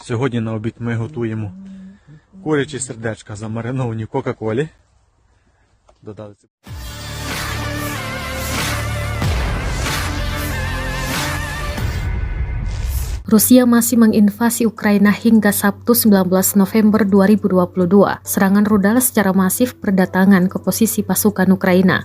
Сьогодні на обід ми готуємо курячі сердечка, замариновані в Кока-Колі. Додали це. Rusia masih menginvasi Ukraina hingga Sabtu 19 November 2022. Serangan rudal secara masif berdatangan ke posisi pasukan Ukraina.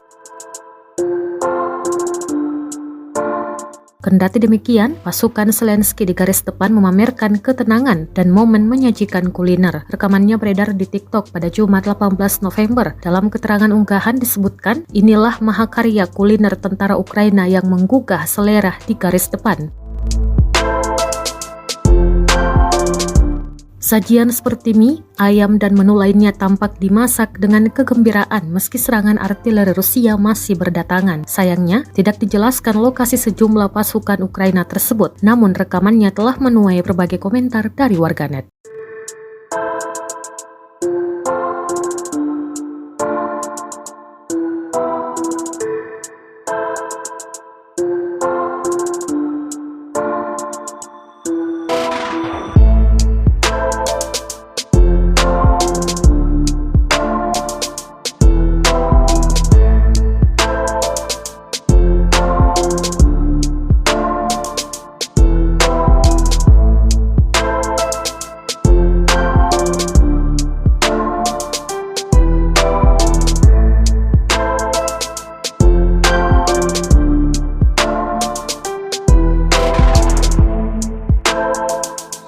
Kendati demikian, pasukan Zelensky di garis depan memamerkan ketenangan dan momen menyajikan kuliner. Rekamannya beredar di TikTok pada Jumat 18 November. Dalam keterangan unggahan disebutkan, inilah mahakarya kuliner tentara Ukraina yang menggugah selera di garis depan. Sajian seperti mie, ayam, dan menu lainnya tampak dimasak dengan kegembiraan meski serangan artileri Rusia masih berdatangan. Sayangnya, tidak dijelaskan lokasi sejumlah pasukan Ukraina tersebut, namun rekamannya telah menuai berbagai komentar dari warganet.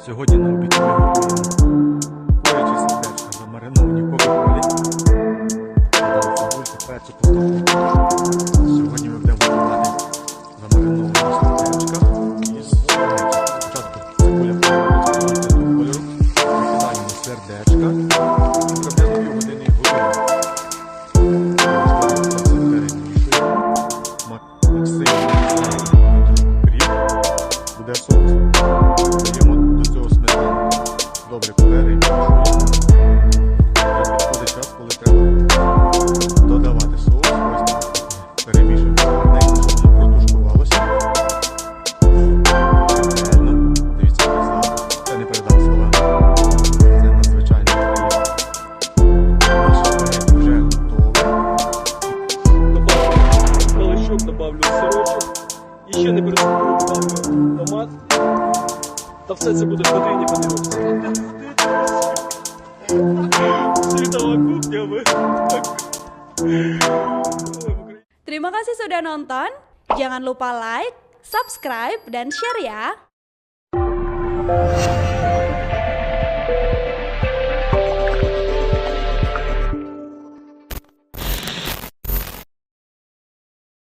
Сьогодні на обід ми готуємо курячі сердечка, замариновані в Кока-Колі. Додали цибульки, перцю, поступово. Сьогодні ми будемо готувати замариновані сердечка із курячі. Спочатку цибуля перець кольору, викидаємо сердечка і приблизно півгодини їх готуємо. Перемішуємо, максимально кріп, буде соус. Добре перемішуємо. Вже підходить час, коли треба додавати соус. Ось так. Перемішуємо гарненько, щоб воно протушкувалося. Реально, дивіться, як запах. Це не передав словами. Це надзвичайно приємно. Наше спагетті вже готове. Добавлю баличок, добавлю сирочок. І ще не пересипаю, добавлю томат. Та все це буде в годині подивитися. Світова кухня. Terima kasih sudah nonton. Jangan lupa like, subscribe, dan share ya.